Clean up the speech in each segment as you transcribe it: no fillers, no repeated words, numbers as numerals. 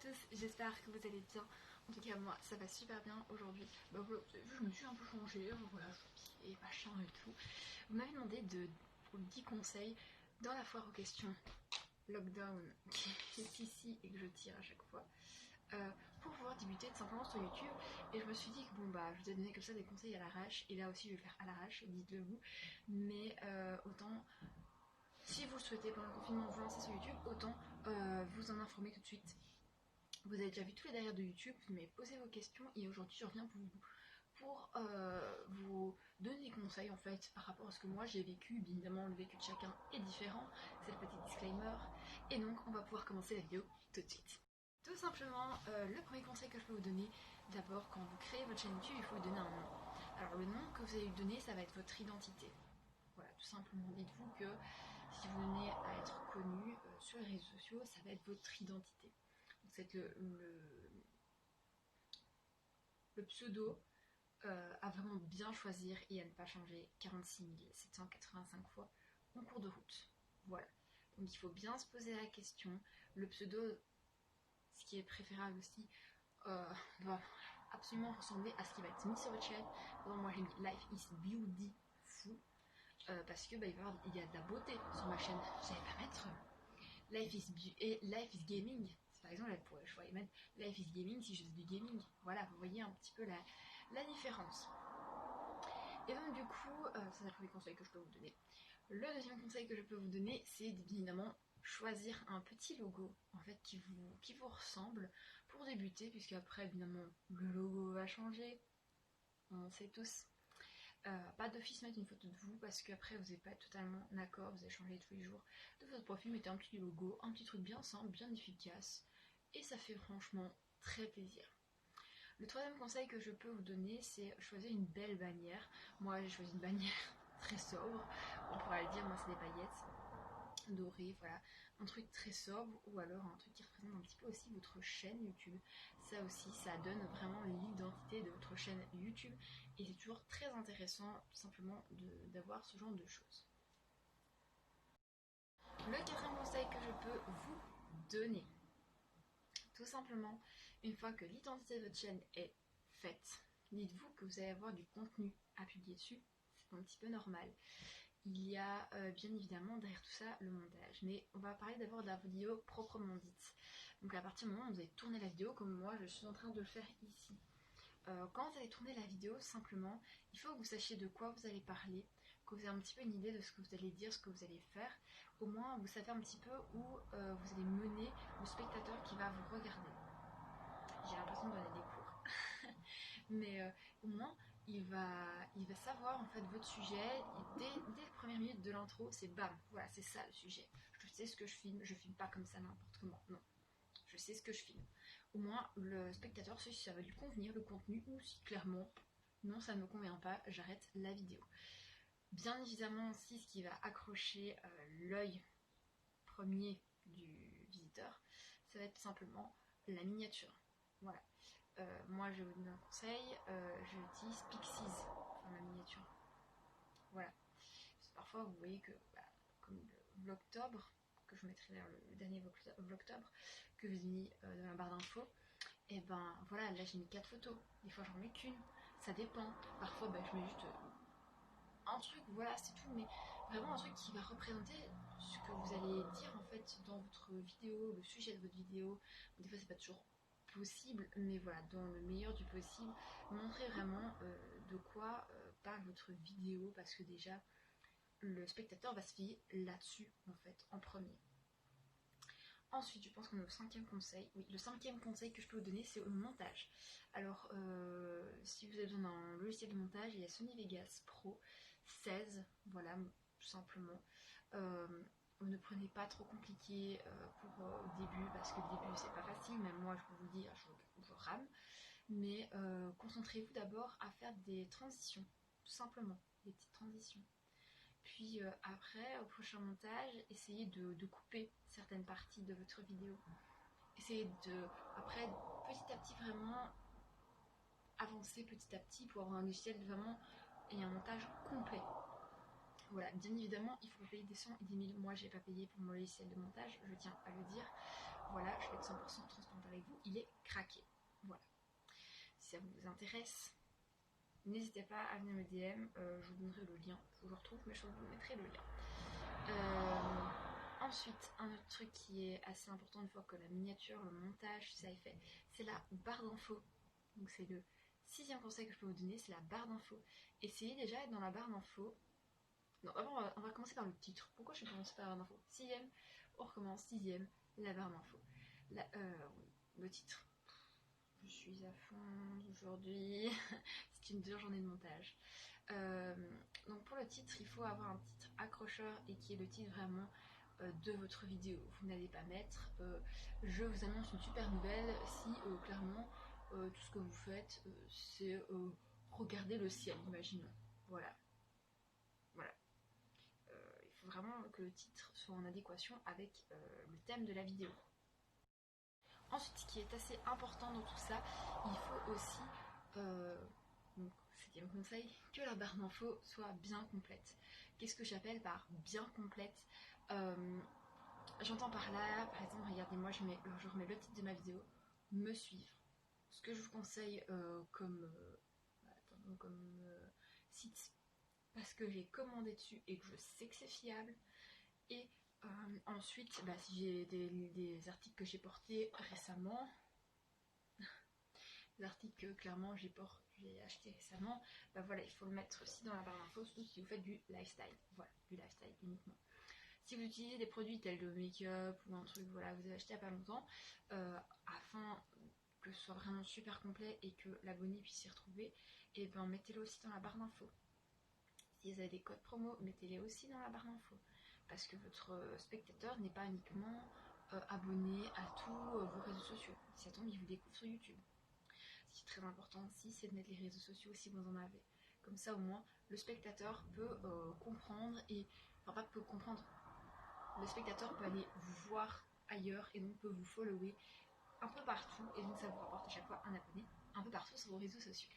tous, j'espère que vous allez bien. En tout cas moi ça va super bien aujourd'hui. Je me suis un peu changée, voilà, je suis habillée, machin et tout. Vous m'avez demandé de 10 conseils dans la foire aux questions lockdown qui est ici et que je tire à chaque fois. Pour pouvoir débuter tout simplement sur YouTube. Et je me suis dit que bon bah je vous ai donné comme ça des conseils à l'arrache. Et là aussi je vais le faire à l'arrache, dites-le vous. Mais autant, si vous le souhaitez pendant le confinement vous lancer sur YouTube, autant vous en informer tout de suite. Vous avez déjà vu tous les derrière de YouTube, mais posez vos questions et aujourd'hui je reviens pour vous donner des conseils en fait par rapport à ce que moi j'ai vécu. Bien évidemment le vécu de chacun est différent, c'est le petit disclaimer. Et donc on va pouvoir commencer la vidéo tout de suite. Tout simplement, le premier conseil que je peux vous donner, d'abord quand vous créez votre chaîne YouTube, il faut lui donner un nom. Alors le nom que vous allez lui donner, ça va être votre identité. Voilà, tout simplement, dites-vous que si vous venez à être connu sur les réseaux sociaux, ça va être votre identité. Donc c'est le pseudo à vraiment bien choisir et à ne pas changer 46 785 fois en cours de route. Voilà, donc il faut bien se poser la question. Le pseudo, ce qui est préférable aussi, doit absolument ressembler à ce qui va être mis sur votre chaîne. Donc moi j'ai mis Life is Beautiful parce que il y a de la beauté sur ma chaîne. Je n'allais pas mettre Life is Gaming. Par exemple, je pourrais mettre Life is Gaming si je fais du gaming. Voilà, vous voyez un petit peu la différence. Et donc du coup, c'est le premier conseil que je peux vous donner. Le deuxième conseil que je peux vous donner, c'est évidemment choisir un petit logo en fait qui vous ressemble pour débuter, puisque après évidemment le logo va changer, on sait tous. Pas d'office mettre une photo de vous parce qu'après vous n'êtes pas totalement d'accord, vous allez changer tous les jours de votre profil, mettez un petit logo, un petit truc bien simple, bien efficace et ça fait franchement très plaisir. Le troisième conseil que je peux vous donner, c'est choisir une belle bannière. Moi j'ai choisi une bannière très sobre, on pourrait le dire, moi c'est des paillettes dorées, voilà, un truc très sobre ou alors un truc qui représente un petit peu aussi votre chaîne YouTube. Ça aussi, ça donne vraiment l'identité de votre chaîne YouTube et c'est toujours très intéressant tout simplement d'avoir ce genre de choses. Le quatrième conseil que je peux vous donner, tout simplement, une fois que l'identité de votre chaîne est faite, dites-vous que vous allez avoir du contenu à publier dessus, c'est un petit peu normal. Il y a bien évidemment derrière tout ça le montage, mais on va parler d'abord de la vidéo proprement dite. Donc à partir du moment où vous avez tourné la vidéo, comme moi je suis en train de le faire ici, quand vous allez tourner la vidéo, simplement, il faut que vous sachiez de quoi vous allez parler, que vous ayez un petit peu une idée de ce que vous allez dire, ce que vous allez faire. Au moins, vous savez un petit peu où vous allez mener le spectateur qui va vous regarder. J'ai l'impression de donner des cours. Mais au moins, il va savoir en fait votre sujet. Et dès les premières minutes de l'intro, c'est bam, voilà, c'est ça le sujet. Je sais ce que je filme pas comme ça n'importe comment, non. Je sais ce que je filme. Au moins, le spectateur sait si ça va lui convenir, le contenu, ou si clairement, non, ça ne me convient pas, j'arrête la vidéo. Bien évidemment aussi, ce qui va accrocher l'œil premier du visiteur, ça va être simplement la miniature. Voilà. Moi, je vais vous donner un conseil, j'utilise Pixies pour la miniature. Voilà. Parfois, vous voyez que, comme le Vlogtober, que je mettrai vers le dernier Vlogtober, que j'ai mis dans la barre d'infos, et ben voilà, là j'ai mis 4 photos, des fois j'en mets qu'une, ça dépend. Parfois je mets juste un truc, voilà, c'est tout, mais vraiment un truc qui va représenter ce que vous allez dire en fait dans votre vidéo, le sujet de votre vidéo. Des fois c'est pas toujours possible, mais voilà, dans le meilleur du possible, montrer vraiment de quoi parle votre vidéo, parce que déjà le spectateur va se fier là-dessus en fait en premier. Ensuite, je pense qu'on est au cinquième conseil. Oui, le cinquième conseil que je peux vous donner, c'est le montage. Alors, si vous avez besoin d'un logiciel de montage, il y a Sony Vegas Pro 16, voilà, tout simplement. Ne prenez pas trop compliqué pour au début, parce que le début c'est pas facile, même moi je peux vous le dire, je rame. Mais concentrez-vous d'abord à faire des transitions, tout simplement, des petites transitions. Puis après, au prochain montage, essayez de couper certaines parties de votre vidéo. Essayez après, petit à petit, vraiment avancer petit à petit pour avoir un logiciel vraiment et un montage complet. Voilà, bien évidemment, il faut payer des 100 et des 1000. Moi, j'ai pas payé pour mon logiciel de montage, je tiens à le dire. Voilà, je vais être 100% transparente avec vous, il est craqué. Voilà. Si ça vous intéresse, n'hésitez pas à venir me DM, je vous donnerai le lien, je le retrouve, mais je vous mettrai le lien. Ensuite, un autre truc qui est assez important une fois que la miniature, le montage, ça est fait, c'est la barre d'infos. Donc c'est le 6e conseil que je peux vous donner, c'est la barre d'infos. Essayez déjà d'être dans la barre d'infos. Non, avant on va commencer par le titre. Pourquoi je commence par la barre d'infos? 6e, on recommence, 6e, la barre d'infos. Le titre. Je suis à fond aujourd'hui, c'est une dure journée de montage. Donc pour le titre, il faut avoir un titre accrocheur et qui est le titre vraiment de votre vidéo. Vous n'allez pas mettre je vous annonce une super nouvelle si clairement tout ce que vous faites c'est regarder le ciel, imaginons. Voilà. Il faut vraiment que le titre soit en adéquation avec le thème de la vidéo. Ensuite, ce qui est assez important dans tout ça, il faut aussi, donc 7e conseil, que la barre d'infos soit bien complète. Qu'est-ce que j'appelle par bien complète? J'entends par là, par exemple, regardez, moi je remets le titre de ma vidéo, me suivre. Ce que je vous conseille comme site, parce que j'ai commandé dessus et que je sais que c'est fiable. Et ensuite, si j'ai des articles que j'ai portés récemment, des articles que clairement j'ai acheté récemment, voilà, il faut le mettre aussi dans la barre d'infos, surtout si vous faites du lifestyle. Voilà, du lifestyle uniquement. Si vous utilisez des produits tels que le make-up ou un truc, voilà, vous avez acheté il n'y a pas longtemps, afin que ce soit vraiment super complet et que l'abonné puisse s'y retrouver, et ben mettez-le aussi dans la barre d'infos. Si vous avez des codes promo, mettez-les aussi dans la barre d'infos. Parce que votre spectateur n'est pas uniquement abonné à tous vos réseaux sociaux. Si ça tombe, il vous découvre sur YouTube. Ce qui est très important aussi, c'est de mettre les réseaux sociaux si vous en avez. Comme ça, au moins, le spectateur peut comprendre et... Enfin, pas peut comprendre. Le spectateur peut aller vous voir ailleurs et donc peut vous follower un peu partout. Et donc, ça vous rapporte à chaque fois un abonné un peu partout sur vos réseaux sociaux.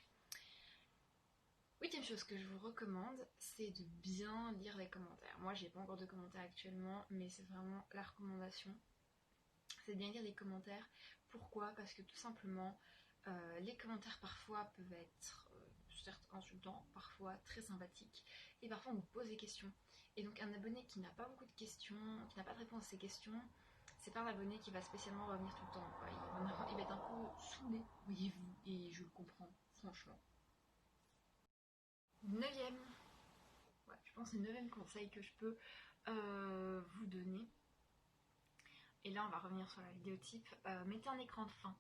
8e chose que je vous recommande, c'est de bien lire les commentaires. Moi, j'ai pas encore de commentaires actuellement, mais c'est vraiment la recommandation. C'est de bien lire les commentaires. Pourquoi? Parce que tout simplement, les commentaires parfois peuvent être certes insultants, parfois très sympathiques, et parfois on vous pose des questions. Et donc un abonné qui n'a pas beaucoup de questions, qui n'a pas de réponse à ces questions, c'est pas un abonné qui va spécialement revenir tout le temps, quoi. Il va être un peu saoulé, voyez-vous, et je le comprends, franchement. 9e, ouais, je pense que c'est le 9e conseil que je peux vous donner. Et là on va revenir sur la vidéo type. Mettez un écran de fin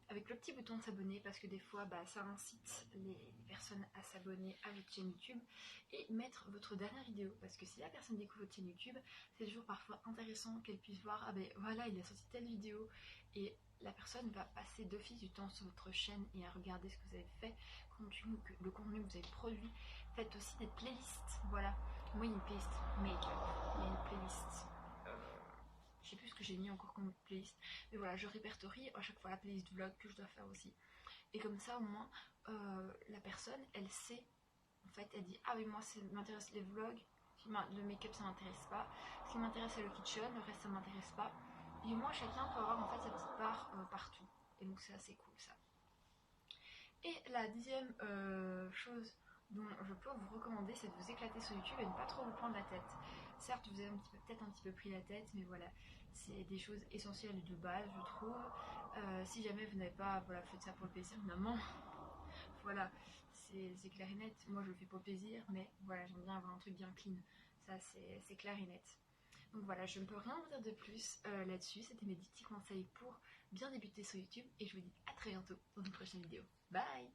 avec le petit bouton de s'abonner, parce que des fois ça incite les personnes à s'abonner à votre chaîne YouTube, et mettre votre dernière vidéo, parce que si la personne découvre votre chaîne YouTube, c'est toujours parfois intéressant qu'elle puisse voir, ah ben voilà, il a sorti telle vidéo, et la personne va passer d'office du temps sur votre chaîne et à regarder ce que vous avez fait, le contenu que vous avez produit. Faites aussi des playlists, voilà. Moi il y a une playlist make-up, il y a une playlist je sais plus ce que j'ai mis encore comme playlist, mais voilà, je répertorie à chaque fois la playlist vlog que je dois faire aussi. Et comme ça, au moins, la personne, elle sait, en fait, elle dit, ah oui, moi, ça m'intéresse les vlogs, le make-up, ça m'intéresse pas. Ce qui m'intéresse, c'est le kitchen, le reste, ça m'intéresse pas. Et moi, chacun peut avoir, en fait, sa petite part partout. Et donc, c'est assez cool, ça. Et la 10e chose dont je peux vous recommander, c'est de vous éclater sur YouTube et de ne pas trop vous prendre la tête. Certes, vous avez peut-être un petit peu pris la tête, mais voilà, c'est des choses essentielles de base, je trouve. Si jamais vous n'avez pas, voilà, fait ça pour le plaisir, maman, voilà, c'est clair et net. Moi, je le fais pour le plaisir, mais voilà, j'aime bien avoir un truc bien clean. Ça, c'est clair et net. Donc voilà, je ne peux rien vous dire de plus là-dessus. C'était mes 10 petits conseils pour bien débuter sur YouTube, et je vous dis à très bientôt dans une prochaine vidéo. Bye!